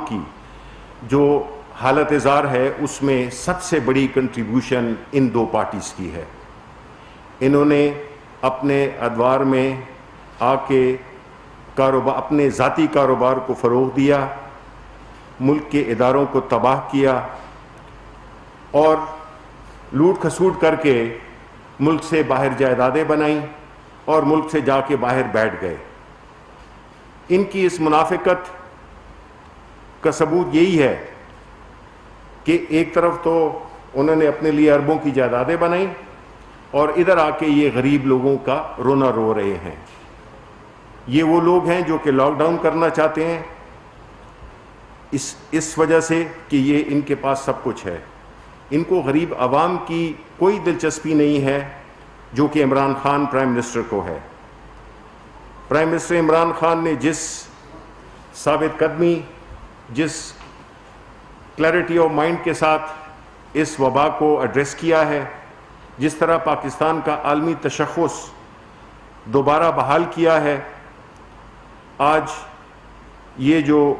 کی جو حالت زار ہے اس میں سب سے بڑی کنٹریبیوشن ان دو پارٹیز کی ہے. انہوں نے اپنے ادوار میں آ کے اپنے ذاتی کاروبار کو فروغ دیا، ملک کے اداروں کو تباہ کیا اور لوٹ کھسوٹ کر کے ملک سے باہر جائیدادیں بنائیں اور ملک سے جا کے باہر بیٹھ گئے. ان کی اس منافقت کا ثبوت یہی ہے کہ ایک طرف تو انہوں نے اپنے لیے اربوں کی جائیدادیں بنائیں اور ادھر آ کے یہ غریب لوگوں کا رونا رو رہے ہیں. یہ وہ لوگ ہیں جو کہ لاک ڈاؤن کرنا چاہتے ہیں اس وجہ سے کہ یہ ان کے پاس سب کچھ ہے. ان کو غریب عوام کی کوئی دلچسپی نہیں ہے جو کہ عمران خان پرائم منسٹر کو ہے. پرائم منسٹر عمران خان نے جس ثابت قدمی، جس کلیئرٹی آف مائنڈ کے ساتھ اس وبا کو ایڈریس کیا ہے، جس طرح پاکستان کا عالمی تشخص دوبارہ بحال کیا ہے، آج یہ جو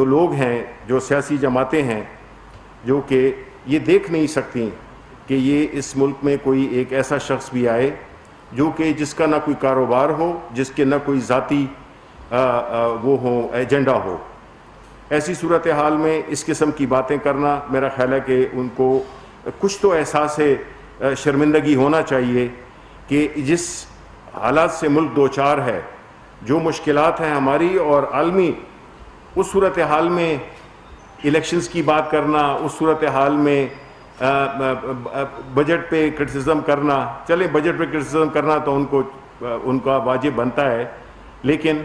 لوگ ہیں، جو سیاسی جماعتیں ہیں جو کہ یہ دیکھ نہیں سکتی کہ یہ اس ملک میں کوئی ایک ایسا شخص بھی آئے جو کہ جس کا نہ کوئی کاروبار ہو، جس کے نہ کوئی ذاتی وہ ہو ایجنڈا ہو. ایسی صورتحال میں اس قسم کی باتیں کرنا، میرا خیال ہے کہ ان کو کچھ تو احساس شرمندگی ہونا چاہیے کہ جس حالات سے ملک دوچار ہے، جو مشکلات ہیں ہماری اور عالمی، اس صورتحال میں الیکشنز کی بات کرنا، اس صورتحال میں بجٹ پہ کرٹیسزم کرنا. چلیں بجٹ پہ کرٹیسزم کرنا تو ان کا واجب بنتا ہے، لیکن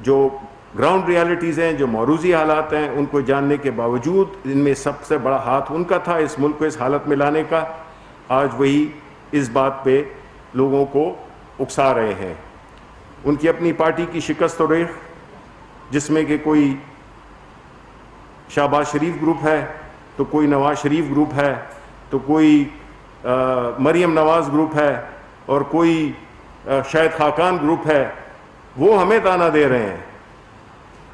جو گراؤنڈ ریالٹیز ہیں، جو موروثی حالات ہیں، ان کو جاننے کے باوجود ان میں سب سے بڑا ہاتھ ان کا تھا اس ملک کو اس حالت میں لانے کا. آج وہی اس بات پہ لوگوں کو اکسا رہے ہیں. ان کی اپنی پارٹی کی شکست و ریغ، جس میں کہ کوئی شہباز شریف گروپ ہے تو کوئی نواز شریف گروپ ہے تو کوئی مریم نواز گروپ ہے اور کوئی شاہد خاقان گروپ ہے، وہ ہمیں تانا دے رہے ہیں.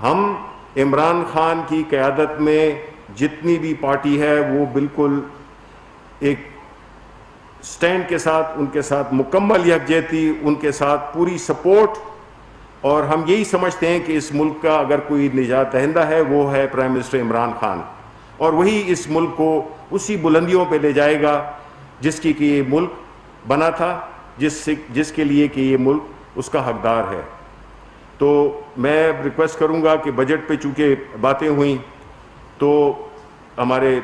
ہم عمران خان کی قیادت میں جتنی بھی پارٹی ہے وہ بالکل ایک سٹینڈ کے ساتھ، ان کے ساتھ مکمل یکجہتی، ان کے ساتھ پوری سپورٹ، اور ہم یہی سمجھتے ہیں کہ اس ملک کا اگر کوئی نجات دہندہ ہے وہ ہے پرائم منسٹر عمران خان، اور وہی اس ملک کو اسی بلندیوں پہ لے جائے گا جس کی کہ یہ ملک بنا تھا، جس کے لیے کہ یہ ملک اس کا حقدار ہے. تو میں ریکویسٹ کروں گا کہ بجٹ پہ چونکہ باتیں ہوئیں تو ہمارے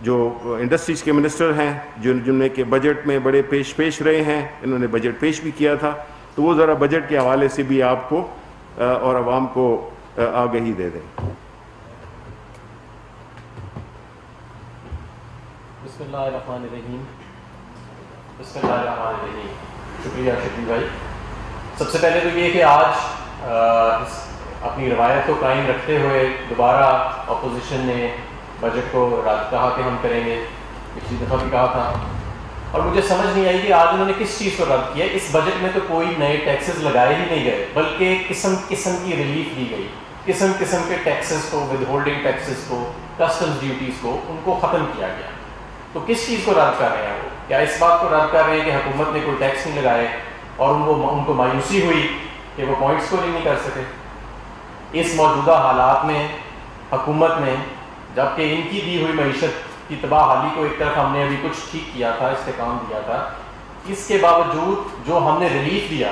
جو انڈسٹریز کے منسٹر ہیں جن نے کہ بجٹ میں بڑے پیش رہے ہیں، انہوں نے بجٹ پیش بھی کیا تھا، تو وہ ذرا بجٹ کے حوالے سے بھی آپ کو اور عوام کو آگہی دے دیں. بسم اللہ الرحمن الرحیم. بسم اللہ الرحمن الرحیم. شکریہ شکریہ بھائی. سب سے پہلے تو یہ کہ آج اپنی روایت کو قائم رکھتے ہوئے دوبارہ اپوزیشن نے بجٹ کو رد کہا کہ ہم کریں گے. پچھلی دفعہ بھی کہا تھا اور مجھے سمجھ نہیں آئی کہ آج انہوں نے کس چیز کو رد کیا. اس بجٹ میں تو کوئی نئے ٹیکسز لگائے ہی نہیں گئے، بلکہ قسم قسم کی ریلیف دی گئی. قسم قسم کے ٹیکسز کو، ود ہولڈنگ ٹیکسز کو، کسٹمز ڈیوٹیز کو، ان کو ختم کیا گیا. تو کس چیز کو رد کر رہے ہیں وہ؟ کیا اس بات کو رد کر رہے ہیں کہ حکومت نے کوئی ٹیکس نہیں لگائے اور ان کو مایوسی ہوئی کہ وہ پوائنٹس کو نہیں کر سکے؟ اس موجودہ حالات میں حکومت نے، جبکہ ان کی دی ہوئی معیشت کی تباہ حالی کو ایک طرف ہم نے ابھی کچھ ٹھیک کیا تھا، استحکام دیا تھا، اس کے باوجود جو ہم نے ریلیف دیا،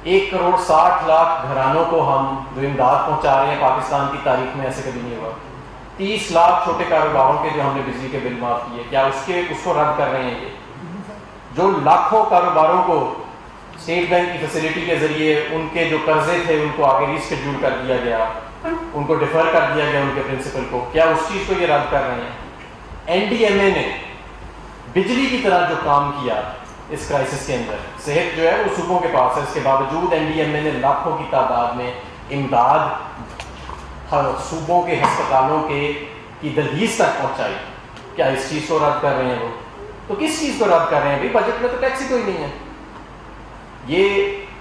1,60,00,000 گھرانوں کو ہم جو امداد پہنچا رہے ہیں، پاکستان کی تاریخ میں ایسے کبھی نہیں ہوا. 30 لاکھ چھوٹے کاروباروں کے جو ہم نے بجلی کے بل معاف کیے، کیا اس کو رد کر رہے ہیں؟ یہ جو لاکھوں کاروباروں کو اسٹیٹ بینک کی فیسلٹی کے ذریعے ان کے جو قرضے تھے ان کو آگے ریسکیڈول کر دیا گیا، ان کو ڈیفر کر دیا گیا ان کے پرنسپل کو، کیا اس چیز کو یہ رد کر رہے ہیں؟ این ڈی ایم اے نے بجلی کی طرح جو کام کیا اس کرائسس کے اندر، صحت جو ہے وہ صوبوں کے پاس ہے، اس کے باوجود این ڈی ایم اے نے لاکھوں کی تعداد میں امداد صوبوں کے ہسپتالوں کی دہلیز تک پہنچائی. کیا اس چیز کو رد کر رہے ہیں وہ؟ تو کس چیز کو رد کر رہے ہیں بھائی؟ بجٹ میں تو ٹیکس ہی کوئی نہیں ہے. یہ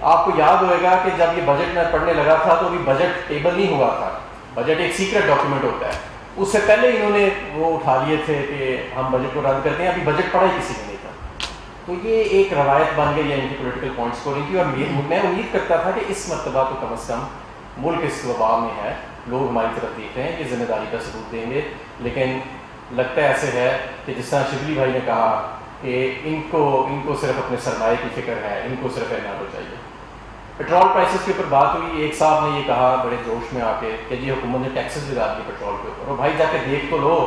آپ کو یاد ہوئے گا کہ جب یہ بجٹ میں پڑھنے لگا تھا تو ابھی بجٹ ٹیبل نہیں ہوا تھا. بجٹ ایک سیکرٹ ڈاکیومنٹ ہوتا ہے. اس سے پہلے انہوں نے وہ اٹھا لیے تھے کہ ہم بجٹ کو رد کرتے ہیں. ابھی بجٹ پڑھا ہی کسی نے نہیں تھا. تو یہ ایک روایت بن گئی ہے ان کی پولیٹیکل پوائنٹ اسکورنگ کی. اور میں امید کرتا تھا کہ اس مرتبہ تو کم از کم ملک اس وبا میں ہے, لوگ ہماری طرف دیکھ رہے ہیں, یہ ذمہ داری کا ثبوت دیں گے. لیکن لگتا ہے ایسے ہے کہ جس طرح شبلی بھائی نے کہا کہ ان کو صرف اپنے سرمایہ کی فکر ہے, ان کو صرف اینارو چاہیے. پیٹرول پرائسز کے اوپر بات ہوئی. ایک صاحب نے یہ کہا بڑے جوش میں آ کے کہ جی حکومت نے ٹیکسز لگا دیے پیٹرول کے اوپر. اور بھائی جا کے دیکھ تو لو,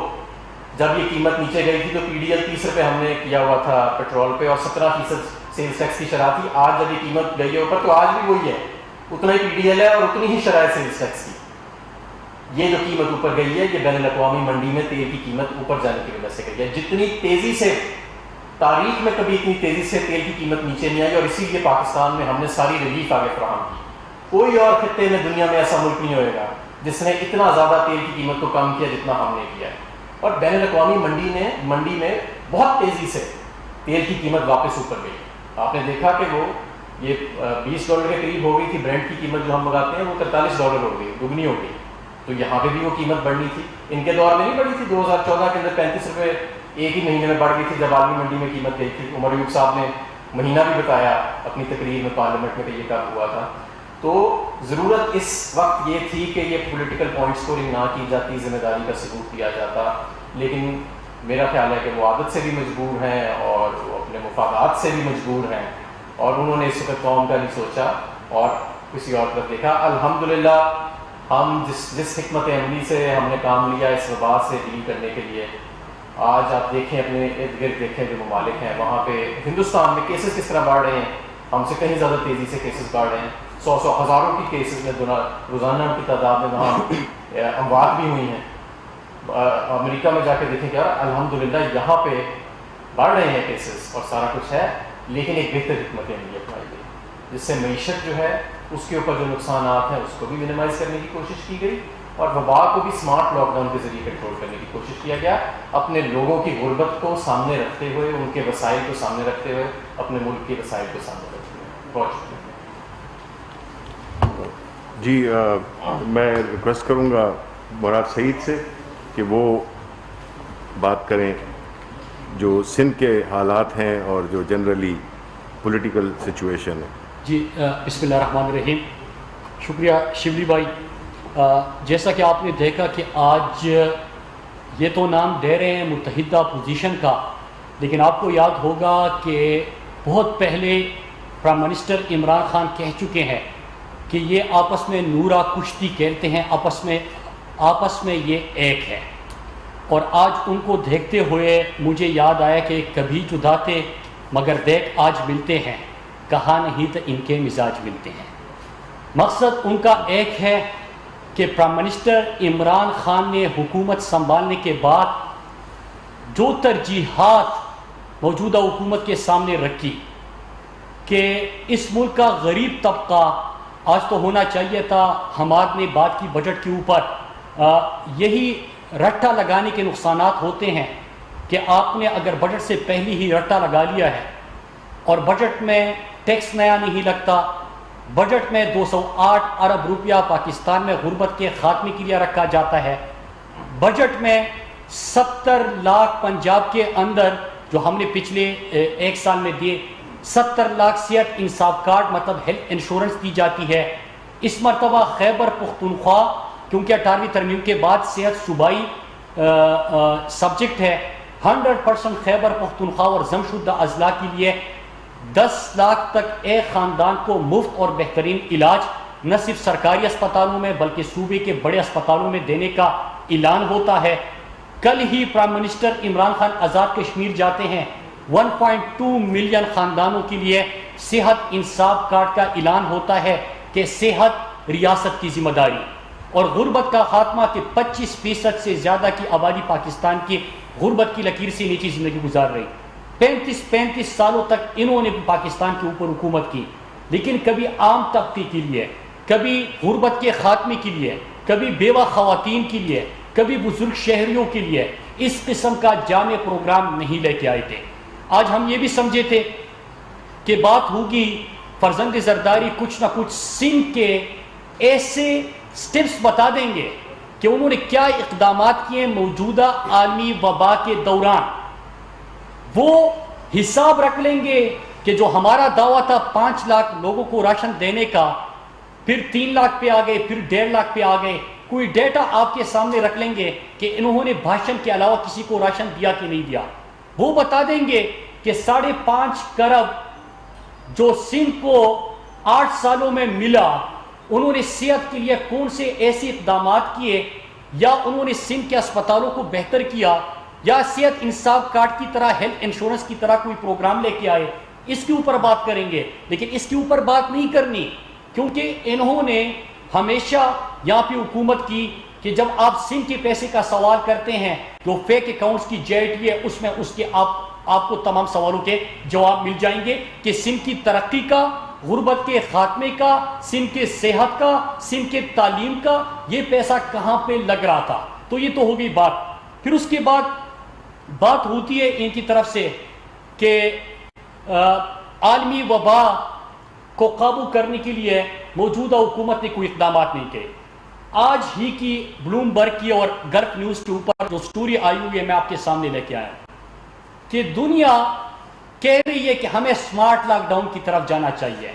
جب یہ قیمت نیچے گئی تھی تو پی ڈی ایل 30 روپے ہم نے کیا ہوا تھا پیٹرول پہ, اور 17% سیلز ٹیکس کی شرح تھی. آج جب یہ قیمت گئی ہے اوپر تو آج بھی وہی ہے, اتنا ہی پی ڈی ایل ہے اور اتنی ہی شرح سیلز ٹیکس کی. یہ جو قیمت اوپر گئی ہے یہ بین الاقوامی منڈی میں تیل کی قیمت اوپر جانے کی وجہ سے گئی ہے. جتنی تیزی سے تاریخ میں کبھی اتنی تیزی سے تیل کی قیمت نیچے نہیں آئی, اور اسی لیے پاکستان میں ہم نے ساری ریلیف آگے فراہم کی. کوئی اور خطے میں دنیا میں ایسا ملک نہیں ہوئے گا جس نے اتنا زیادہ تیل کی قیمت کو کم کیا جتنا ہم نے کیا ہے. اور بین الاقوامی منڈی میں بہت تیزی سے تیل کی قیمت واپس اوپر گئی. آپ نے دیکھا کہ وہ یہ $20 کے قریب ہو گئی تھی. برینٹ کی قیمت جو ہم لگاتے ہیں وہ $43 ہو گئی, دگنی ہو گئی. تو یہاں پہ بھی وہ قیمت بڑھنی تھی. ان کے دور میں نہیں بڑھی تھی. 2014 کے اندر 35 روپے ایک ہی مہینے میں بڑھ گئی تھی جب عالمی منڈی میں قیمت گئی تھی. عمر ایوب صاحب نے مہینہ بھی بتایا اپنی تقریر میں پارلیمنٹ میں کہ یہ کب ہوا تھا. تو ضرورت اس وقت یہ تھی کہ یہ پولیٹیکل پوائنٹ اسکورنگ نہ کی جاتی, ذمہ داری کا ثبوت دیا جاتا. لیکن میرا خیال ہے کہ وہ عادت سے بھی مجبور ہیں اور وہ اپنے مفادات سے بھی مجبور ہیں, اور انہوں نے اس وقت قوم کا نہیں سوچا اور کسی اور طرف دیکھا. الحمدللہ ہم جس حکمت عملی سے ہم نے کام لیا اس وبا سے ڈیل کرنے کے لیے, آج آپ دیکھیں اپنے ارد گرد دیکھیں جو ممالک ہیں وہاں پہ ہندوستان میں کیسز کس طرح بڑھ رہے ہیں. ہم سے کہیں زیادہ تیزی سے کیسز بڑھ رہے ہیں. 100 ہزاروں کی کیسز میں روزانہ کی تعداد میں وہاں اموات بھی ہوئی ہیں. امریکہ میں جا کے دیکھیں کیا الحمدللہ یہاں پہ بڑھ رہے ہیں کیسز اور سارا کچھ ہے, لیکن ایک بہتر حکمت عملی اپنائی گئی جس سے معیشت جو ہے اس کے اوپر جو نقصانات ہیں اس کو بھی منیمائز کرنے کی کوشش کی گئی, اور وبا کو بھی سمارٹ لاک ڈاؤن کے ذریعے کنٹرول کرنے کی کوشش کیا گیا, اپنے لوگوں کی غربت کو سامنے رکھتے ہوئے, ان کے وسائل کو سامنے رکھتے ہوئے, اپنے ملک کے وسائل کو سامنے رکھتے ہوئے. بہت شکریہ. جی میں ریکویسٹ کروں گا مراد سعید سے کہ وہ بات کریں جو سندھ کے حالات ہیں اور جو جنرلی پولیٹیکل سچویشن ہے. جی بسم اللہ الرحمن الرحیم. شکریہ شبلی بھائی. جیسا کہ آپ نے دیکھا کہ آج یہ تو نام دے رہے ہیں متحدہ پوزیشن کا, لیکن آپ کو یاد ہوگا کہ بہت پہلے پرائم منسٹر عمران خان کہہ چکے ہیں کہ یہ آپس میں نورا کشتی کھیلتے ہیں, آپس میں یہ ایک ہے. اور آج ان کو دیکھتے ہوئے مجھے یاد آیا کہ کبھی جدا تھے مگر دیکھ آج ملتے ہیں, کہا نہیں تو ان کے مزاج ملتے ہیں. مقصد ان کا ایک ہے کہ پرائم منسٹر عمران خان نے حکومت سنبھالنے کے بعد جو ترجیحات موجودہ حکومت کے سامنے رکھی کہ اس ملک کا غریب طبقہ آج تو ہونا چاہیے تھا. ہمارے نے بات کی بجٹ کے اوپر, یہی رٹا لگانے کے نقصانات ہوتے ہیں کہ آپ نے اگر بجٹ سے پہلے ہی رٹا لگا لیا ہے اور بجٹ میں ٹیکس نیا نہیں لگتا, بجٹ میں 208 ارب روپیہ پاکستان میں غربت کے خاتمے کے لیے رکھا جاتا ہے, بجٹ میں 70 لاکھ پنجاب کے اندر جو ہم نے پچھلے ایک سال میں دیے 70 لاکھ صحت انصاف کارڈ مطلب ہیلتھ انشورنس دی جاتی ہے. اس مرتبہ خیبر پختونخوا کیونکہ 18ویں ترمیم کے بعد صحت صوبائی سبجیکٹ ہے, 100% خیبر پختونخوا اور ضم شدہ اضلاع کے لیے 10 لاکھ تک ایک خاندان کو مفت اور بہترین علاج نہ صرف سرکاری اسپتالوں میں بلکہ صوبے کے بڑے اسپتالوں میں دینے کا اعلان ہوتا ہے. کل ہی پرائم منسٹر عمران خان آزاد کشمیر جاتے ہیں, 1.2 ملین خاندانوں کے لیے صحت انصاف کارڈ کا اعلان ہوتا ہے کہ صحت ریاست کی ذمہ داری, اور غربت کا خاتمہ کہ 25% سے زیادہ کی آبادی پاکستان کی غربت کی لکیر سے نیچی زندگی گزار رہی. 35 سالوں تک انہوں نے پاکستان کے اوپر حکومت کی, لیکن کبھی عام طبقے کے لیے, کبھی غربت کے خاتمے کے لیے, کبھی بیوہ خواتین کے لیے, کبھی بزرگ شہریوں کے لیے اس قسم کا جامع پروگرام نہیں لے کے آئے تھے. آج ہم یہ بھی سمجھے تھے کہ بات ہوگی فرزند زرداری کچھ نہ کچھ سندھ کے ایسے سٹیپس بتا دیں گے کہ انہوں نے کیا اقدامات کیے موجودہ عالمی وبا کے دوران. وہ حساب رکھ لیں گے کہ جو ہمارا دعویٰ تھا 5 لاکھ لوگوں کو راشن دینے کا، پھر 3 لاکھ پہ آ گئے، پھر 1.5 لاکھ پہ آ گئے. کوئی ڈیٹا آپ کے سامنے رکھ لیں گے کہ انہوں نے بھاشن کے علاوہ کسی کو راشن دیا کہ نہیں دیا. وہ بتا دیں گے کہ 5.5 کروڑ جو سندھ کو 8 سالوں میں ملا، انہوں نے صحت کے لیے کون سے ایسے اقدامات کیے، یا انہوں نے سندھ کے اسپتالوں کو بہتر کیا، یا صحت انصاف کارڈ کی طرح ہیلتھ انشورنس کی طرح کوئی پروگرام لے کے آئے. اس کے اوپر بات کریں گے. لیکن اس کے اوپر بات نہیں کرنی، کیونکہ انہوں نے ہمیشہ یہاں پہ حکومت کی کہ جب آپ سندھ کے پیسے کا سوال کرتے ہیں جو فیک اکاؤنٹس کی JIT ہے، اس میں اس کے آپ کو تمام سوالوں کے جواب مل جائیں گے کہ سندھ کی ترقی کا، غربت کے خاتمے کا، سندھ کے صحت کا، سندھ کے تعلیم کا یہ پیسہ کہاں پہ لگ رہا تھا. تو یہ تو ہو گئی بات. پھر اس کے بعد بات ہوتی ہے ان کی طرف سے کہ عالمی وبا کو قابو کرنے کے لیے موجودہ حکومت نے کوئی اقدامات نہیں کیے. آج ہی کی بلومبرگ کی اور گلف نیوز کے اوپر جو سٹوری آئی ہوئی ہے میں آپ کے سامنے لے کے آیا کہ دنیا کہہ رہی ہے کہ ہمیں سمارٹ لاک ڈاؤن کی طرف جانا چاہیے.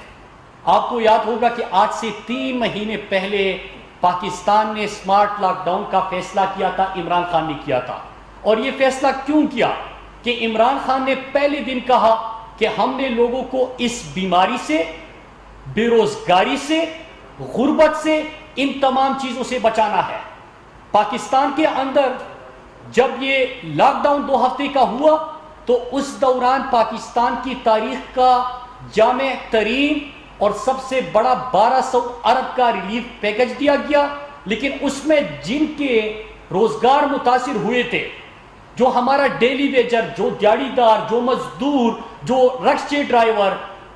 آپ کو یاد ہوگا کہ آج سے 3 مہینے پہلے پاکستان نے سمارٹ لاک ڈاؤن کا فیصلہ کیا تھا، عمران خان نے کیا تھا. اور یہ فیصلہ کیوں کیا کہ عمران خان نے پہلے دن کہا کہ ہم نے لوگوں کو اس بیماری سے، بے روزگاری سے، غربت سے، ان تمام چیزوں سے بچانا ہے. پاکستان کے اندر جب یہ لاک ڈاؤن 2 ہفتے کا ہوا تو اس دوران پاکستان کی تاریخ کا جامع ترین اور سب سے بڑا 1200 ارب کا ریلیف پیکج دیا گیا. لیکن اس میں جن کے روزگار متاثر ہوئے تھے، جو ہمارا ڈیلی ویجر، جو دیہڑی دار، جو مزدور، جو رکشے ڈرائیور،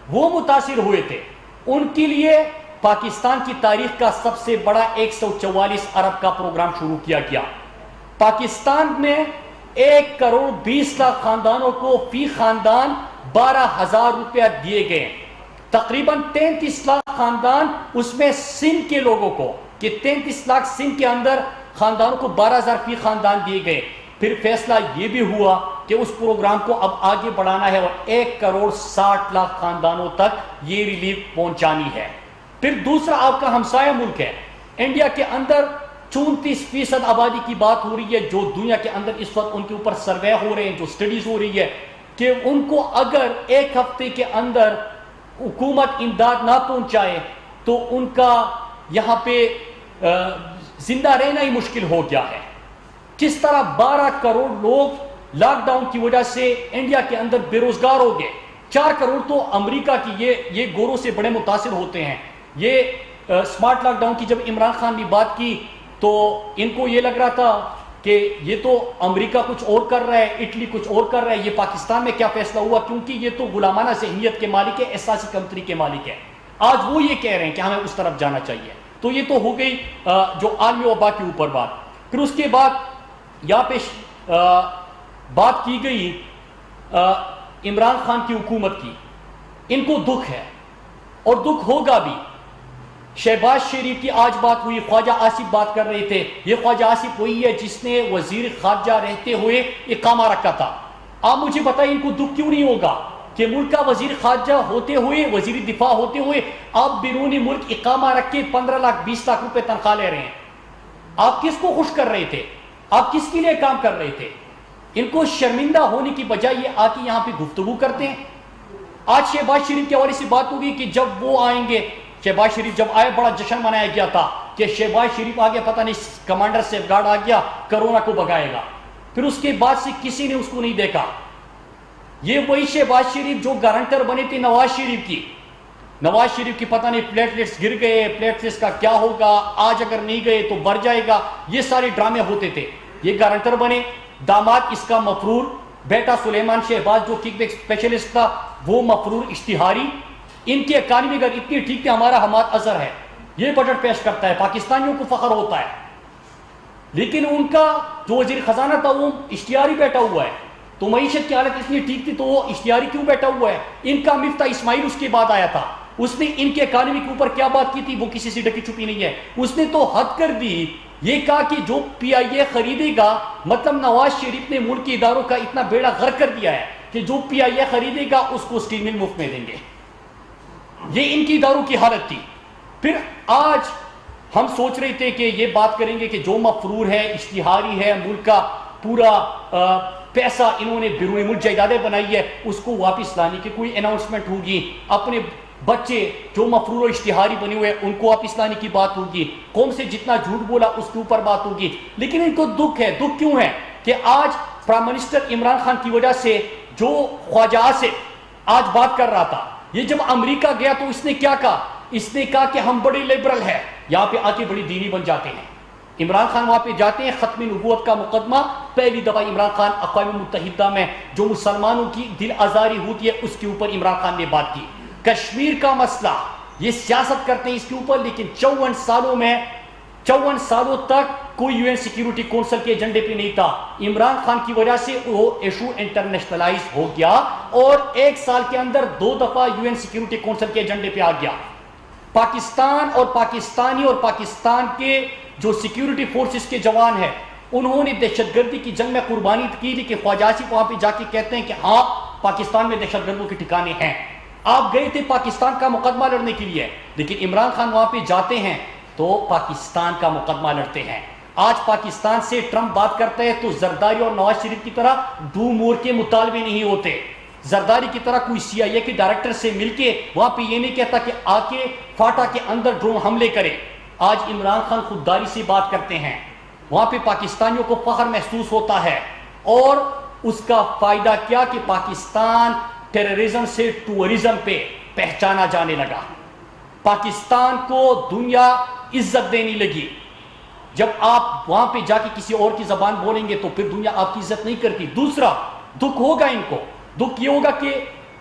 وہ متاثر ہوئے تھے، ان کے لیے پاکستان کی تاریخ کا سب سے بڑا 144 ارب کا پروگرام شروع کیا گیا. پاکستان میں 1 کروڑ 20 لاکھ خاندانوں کو فی خاندان 12,000 روپیہ دیے گئے. تقریباً 33 لاکھ خاندان، اس میں سندھ کے لوگوں کو، کہ 33 لاکھ سندھ کے اندر خاندانوں کو 12,000 فی خاندان دیے گئے. پھر فیصلہ یہ بھی ہوا کہ اس پروگرام کو اب آگے بڑھانا ہے اور 1 کروڑ 60 لاکھ خاندانوں تک یہ ریلیف پہنچانی ہے. پھر دوسرا آپ کا ہمسایہ ملک ہے انڈیا کے اندر 34% آبادی کی بات ہو رہی ہے، جو دنیا کے اندر اس وقت ان کے اوپر سروے ہو رہے ہیں، جو سٹڈیز ہو رہی ہے کہ ان کو اگر 1 ہفتے کے اندر حکومت امداد نہ پہنچائے تو ان کا یہاں پہ زندہ رہنا ہی مشکل ہو گیا ہے. کس طرح 12 کروڑ لوگ لاک ڈاؤن کی وجہ سے انڈیا کے اندر بے روزگار ہو گئے. 4 کروڑ تو امریکہ کی یہ گوروں سے بڑے متاثر ہوتے ہیں. یہ سمارٹ لاک ڈاؤن کی جب عمران خان نے بات کی تو ان کو یہ لگ رہا تھا کہ یہ تو امریکہ کچھ اور کر رہا ہے، اٹلی کچھ اور کر رہا ہے، یہ پاکستان میں کیا فیصلہ ہوا، کیونکہ یہ تو غلامانہ ذہنیت کے مالک ہے، احساسی کمتری کے مالک ہے. آج وہ یہ کہہ رہے ہیں کہ ہمیں اس طرف جانا چاہیے. تو یہ تو ہو گئی جو عالمی وبا کے اوپر بات. پھر اس کے بعد یہاں پہ بات کی گئی عمران خان کی حکومت کی. ان کو دکھ ہے اور دکھ ہوگا بھی. شہباز شریف کی آج بات ہوئی، خواجہ آصف بات کر رہے تھے. یہ خواجہ آصف وہی ہے جس نے وزیر خارجہ رہتے ہوئے اقامہ رکھا تھا. آپ مجھے بتائیں ان کو دکھ کیوں نہیں ہوگا کہ ملک کا وزیر خارجہ ہوتے ہوئے، وزیر دفاع ہوتے ہوئے آپ بیرونی ملک اقامہ رکھ کے 15 لاکھ 20 لاکھ روپے تنخواہ لے رہے ہیں. آپ کس کو خوش کر رہے تھے؟ آپ کس کے لیے کام کر رہے تھے؟ ان کو شرمندہ ہونے کی بجائے یہ آ کے یہاں پہ گفتگو کرتے ہیں. آج شہباز شریف کے حوالے سے بات ہوگی کہ جب وہ آئیں گے، شہباز شریف جب آئے بڑا جشن منایا گیا تھا کہ شہباز شریف آگے، پتہ نہیں کمانڈر سیف گارڈ آ گیا، کرونا کو بگائے گا. پھر اس کے بعد سے کسی نے اس کو نہیں دیکھا. یہ وہی شہباز شریف جو گارنٹر بنے تھے نواز شریف کی. نواز شریف کی پتہ نہیں پلیٹلیٹس گر گئے، پلیٹلیٹس کا کیا ہوگا، آج اگر نہیں گئے تو بڑھ جائے گا، یہ سارے ڈرامے ہوتے تھے. یہ گارنٹر بنے. داماد اس کا مفرور، بیٹا سلیمان شہباز جو کک بیک اسپیشلسٹ تھا وہ مفرور اشتہاری. ان کی اکانومی اگر اتنی ٹھیک کہ ہمارا حماد اظہر ہے، یہ بجٹ پیش کرتا ہے، پاکستانیوں کو فخر ہوتا ہے. لیکن ان کا جو وزیر خزانہ تھا وہ اشتہاری بیٹھا ہوا ہے. تو معیشت کی حالت اتنی ٹھیک تھی تو وہ اشتہاری کیوں بیٹھا ہوا ہے؟ ان کا مفتاح اسماعیل اس کے بعد آیا تھا. اس نے ان کے اکانومی کے اوپر کیا بات کی تھی وہ کسی سے ڈکی چھپی نہیں ہے. اس نے تو حد کر دی, یہ کہا کہ جو پی آئی اے خریدے گا, مطلب نواز شریف نے ملک کے اداروں کا اتنا بیڑا غرق کر دیا ہے کہ جو پی آئی اے خریدے گا اس کو اسٹیل مل مفت میں دیں گے. یہ ان کی اداروں کی حالت تھی. پھر آج ہم سوچ رہے تھے کہ یہ بات کریں گے کہ جو مفرور ہے, اشتہاری ہے, ملک کا پورا پیسہ انہوں نے بیرون ملک جائیدادیں بنائی ہے, اس کو واپس لانے کی کوئی اناؤنسمنٹ ہوگی, اپنے بچے جو مفرور و اشتہاری بنے ہوئے ان کو واپس لانے کی بات ہوگی, قوم سے جتنا جھوٹ بولا اس کے اوپر بات ہوگی. لیکن ان کو دکھ ہے. دکھ کیوں ہے کہ آج پرائم منسٹر عمران خان کی وجہ سے جو خواجہ آصف آج بات کر رہا تھا, یہ جب امریکہ گیا تو اس نے کیا کہا؟ اس نے کہا کہ ہم بڑے لبرل ہیں, یہاں پہ آ کے بڑی دینی بن جاتے ہیں. عمران خان وہاں پہ جاتے ہیں, ختم نبوت کا مقدمہ پہلی دفعہ عمران خان اقوام متحدہ میں جو مسلمانوں کی دل آزاری ہوتی ہے اس کے اوپر عمران خان نے بات کی. کشمیر کا مسئلہ یہ سیاست کرتے ہیں اس کے اوپر, لیکن 54 سالوں تک کوئی یو این سیکیورٹی کونسل کے ایجنڈے پہ نہیں تھا. عمران خان کی وجہ سے وہ ایشو انٹرنیشنلائز ہو گیا اور 1 سال کے اندر 2 دفعہ یو این سیکیورٹی کونسل کے ایجنڈے پہ آ گیا. پاکستان اور پاکستانی اور پاکستان کے جو سیکیورٹی فورسز کے جوان ہیں انہوں نے دہشت گردی کی جنگ میں قربانی کی, لیکن خواجہ آصف وہاں پہ جا کے کہتے ہیں کہ ہاں پاکستان میں دہشت گردوں کے ٹھکانے ہیں. آپ گئے تھے پاکستان کا مقدمہ لڑنے کے لیے, لیکن عمران خان وہاں پہ جاتے ہیں تو پاکستان کا مقدمہ لڑتے ہیں. آج پاکستان سے ٹرمپ بات کرتا ہے تو زرداری اور نواز شریف کی طرح دو مور کے مطالبے نہیں ہوتے. زرداری کی طرح کوئی سی آئی اے کے ڈائریکٹر سے مل کے وہاں پہ یہ نہیں کہتا کہ آ کے فاٹا کے اندر ڈرون حملے کرے. آج عمران خان خودداری سے بات کرتے ہیں, وہاں پہ پاکستانیوں کو فخر محسوس ہوتا ہے, اور اس کا فائدہ کیا کہ پاکستان ٹیررزم سے ٹورزم پہ پہچانا جانے لگا. پاکستان کو دنیا عزت دینے لگی. جب آپ وہاں پہ جا کے کسی اور کی زبان بولیں گے تو پھر دنیا آپ کی عزت نہیں کرتی. دوسرا دکھ ہوگا ان کو, دکھ یہ ہوگا کہ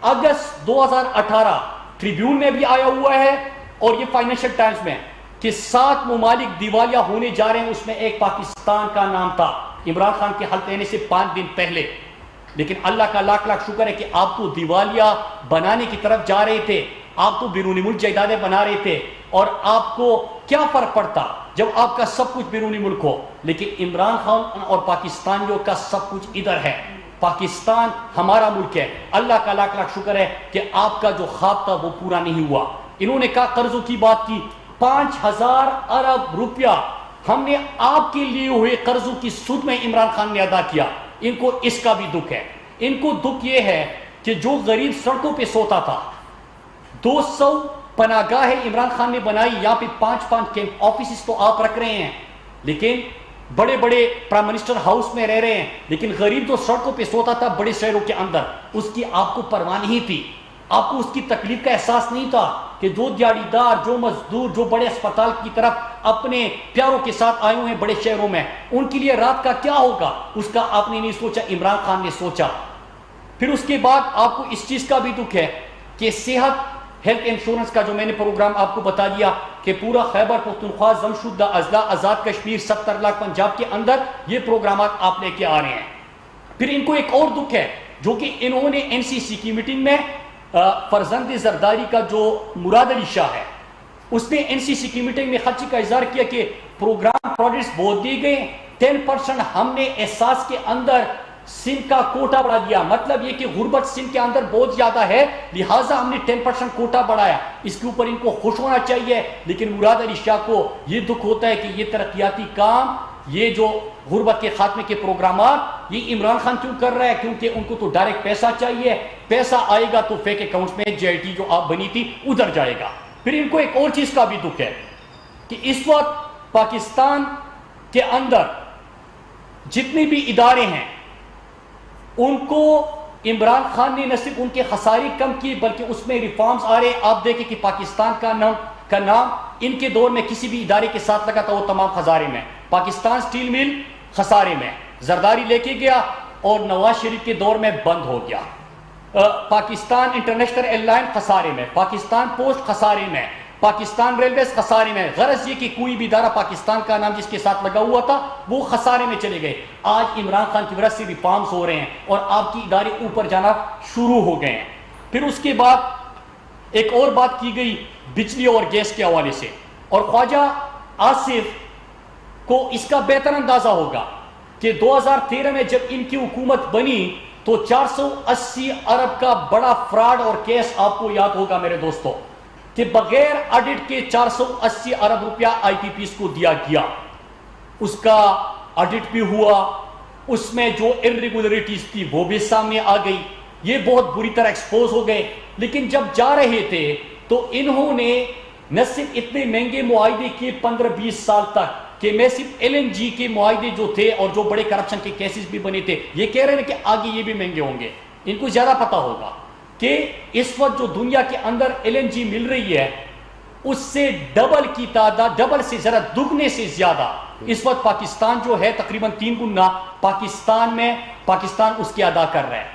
اگست 2018 ٹریبیون میں بھی آیا ہوا ہے اور یہ فائنینشل ٹائمز میں کہ 7 ممالک دیوالیہ ہونے جا رہے ہیں, اس میں ایک پاکستان کا نام تھا عمران خان کے حلف لینے سے 5 دن پہلے. لیکن اللہ کا لاکھ لاکھ شکر ہے کہ آپ تو دیوالیہ بنانے کی طرف جا رہے تھے, آپ تو بیرونی ملک جائیدادیں بنا رہے تھے, اور آپ کو کیا فرق پڑتا جب آپ کا سب کچھ بیرونی ملک ہو. لیکن عمران خان اور پاکستانیوں کا سب کچھ ادھر ہے. پاکستان ہمارا ملک ہے. اللہ کا لاکھ لاکھ شکر ہے کہ آپ کا جو خواب تھا وہ پورا نہیں ہوا. انہوں نے کہا قرضوں کی بات کی, 5000 ارب روپیہ ہم نے آپ کے لیے ہوئے قرضوں کی سود میں عمران خان نے ادا کیا. ان کو اس کا بھی دکھ ہے. ان کو دکھ یہ ہے کہ جو غریب سڑکوں پہ سوتا تھا, 200 پناہ گاہیں عمران خان نے بنائی, یہاں پہ 5 کیمپ آفیسز تو آپ رکھ رہے ہیں, لیکن بڑے بڑے پرائم منسٹر ہاؤس میں رہ رہے ہیں, لیکن غریب جو سڑکوں پہ سوتا تھا بڑے شہروں کے اندر, اس کی آپ کو پرواہ نہیں تھی. آپ کو اس کی تکلیف کا احساس نہیں تھا کہ جو دیہڑی دار, جو مزدور, جو بڑے اسپتال کی طرف اپنے پیاروں کے ساتھ آئے ہوئے ہیں بڑے شہروں میں, ان کے لیے رات کا کیا ہوگا, اس کا آپ نے نہیں سوچا, عمران خان نے سوچا. پھر اس کے بعد آپ کو اس چیز کا بھی دکھ ہے کہ صحت ہیلتھ انشورنس کا جو میں نے پروگرام آپ کو بتا دیا کہ پورا خیبر پختونخوا, جمشید اضلاع, آزاد کشمیر, 70 لاکھ پنجاب کے اندر یہ پروگرامات آپ لے کے آ رہے ہیں. پھر ان کو ایک اور دکھ ہے جو کہ انہوں نے این سی سی کی میٹنگ میں فرزند زرداری کا جو مراد علی شاہ ہے, اس نے این سی سی کی میٹنگ میں خدشے کا اظہار کیا کہ پروگرام پروجیکٹس بہت دیے گئے, 10% ہم نے احساس کے اندر سندھ کا کوٹا بڑھا دیا. مطلب یہ کہ غربت سندھ کے اندر بہت زیادہ ہے, لہٰذا ہم نے 10% کوٹا بڑھایا. اس کے اوپر ان کو خوش ہونا چاہیے, لیکن مراد علی شاہ کو یہ دکھ ہوتا ہے کہ یہ ترقیاتی کام, یہ جو غربت کے خاتمے کے پروگرامات, یہ عمران خان کیوں کر رہا ہے؟ کیونکہ ان کو تو ڈائریکٹ پیسہ چاہیے, پیسہ آئے گا تو فیک اکاؤنٹس میں جے آئی ٹی جو آپ بنی تھی ادھر جائے گا. پھر ان کو ایک اور چیز کا بھی دکھ ہے کہ اس وقت پاکستان کے اندر جتنے بھی ادارے ہیں ان کو عمران خان نے نہ صرف ان کے خسارے کم کیے بلکہ اس میں ریفارمز آ رہے ہیں. آپ دیکھیں کہ پاکستان کا نام ان کے دور میں کسی بھی ادارے کے ساتھ لگا تھا وہ تمام خسارے میں. پاکستان سٹیل مل خسارے میں, زرداری لے کے گیا اور نواز شریف کے دور میں بند ہو گیا. پاکستان انٹرنیشنل ایئر لائن خسارے میں, پاکستان پوسٹ خسارے میں, پاکستان ریلویز خسارے میں. غرض یہ کہ کوئی بھی ادارہ پاکستان کا نام جس کے ساتھ لگا ہوا تھا وہ خسارے میں چلے گئے. آج عمران خان کی وجہ سے ریفارمز ہو رہے ہیں اور آپ کی ادارے اوپر جانا شروع ہو گئے ہیں. پھر اس کے بعد ایک اور بات کی گئی بجلی اور گیس کے حوالے سے، اور خواجہ آصف کو اس کا بہتر اندازہ ہوگا کہ 2013 میں جب ان کی حکومت بنی تو 480 ارب کا بڑا فراڈ اور کیس آپ کو یاد ہوگا میرے دوستو، کہ بغیر آڈٹ کے 480 ارب روپیہ آئی پی پیز کو دیا گیا. اس کا آڈٹ بھی ہوا، اس میں جو irregularities تھی وہ بھی سامنے آ گئی، یہ بہت بری طرح ایکسپوز ہو گئے. لیکن جب جا رہے تھے تو انہوں نے نہ صرف اتنے مہنگے معاہدے کیے 15-20 سال تک کہ میں صرف LNG کے معاہدے جو تھے اور جو بڑے کرپشن کے کیسز بھی بنے تھے، یہ کہہ رہے ہیں کہ آگے یہ بھی مہنگے ہوں گے. ان کو زیادہ پتا ہوگا کہ اس وقت جو دنیا کے اندر LNG مل رہی ہے اس سے ڈبل کی تعداد، ڈبل سے ذرا دگنے سے زیادہ اس وقت پاکستان جو ہے تقریباً 3 گنا پاکستان اس کے ادا کر رہا ہے.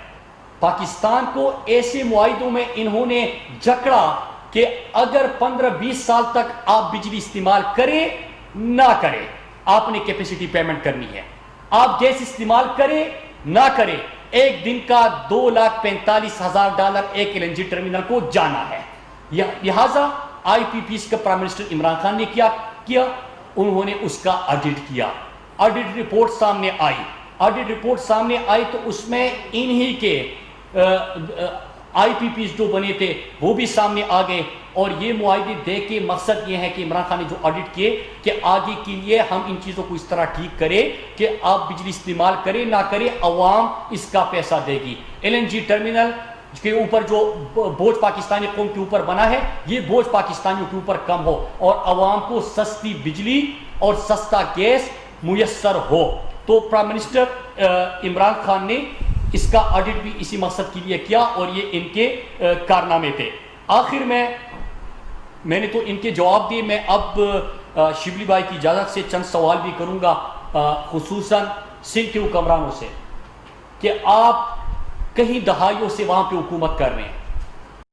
پاکستان کو ایسے معاہدوں میں انہوں نے جکڑا کہ اگر 15-20 سال تک آپ بجلی استعمال کریں نہ کریں آپ نے کیپیسٹی پیمنٹ کرنی ہے، آپ گیس استعمال کریں نہ کریں ایک دن کا $2,45,000 ایک LNG ٹرمینل کو جانا ہے. لہٰذا آئی پی پیز کا پرائم منسٹر عمران خان نے کیا انہوں نے اس کا آڈٹ کیا. آڈٹ رپورٹ سامنے آئی تو اس میں انہی کے آئی پی پیز جو بنے تھے وہ بھی سامنے آ گئے. اور یہ معاہدے دے کے مقصد یہ ہے کہ عمران خان نے جو آڈٹ کیے کہ آگے کے لیے ہم ان چیزوں کو اس طرح ٹھیک کریں کہ آپ بجلی استعمال کریں نہ کریں عوام اس کا پیسہ دے گی. LNG ٹرمینل کے اوپر جو بوجھ پاکستانی قوم کے اوپر بنا ہے یہ بوجھ پاکستانیوں کے اوپر کم ہو اور عوام کو سستی بجلی اور سستا گیس میسر ہو. تو پرائم منسٹر عمران خان نے اس کا آڈٹ بھی اسی مقصد کے لیے کیا اور یہ ان کے کارنامے تھے. آخر میں نے تو ان کے جواب دیے. میں اب شبلی بھائی کی اجازت سے چند سوال بھی کروں گا خصوصاً سندھ کے حکمرانوں سے کہ آپ کہیں دہائیوں سے وہاں پہ حکومت کر رہے ہیں،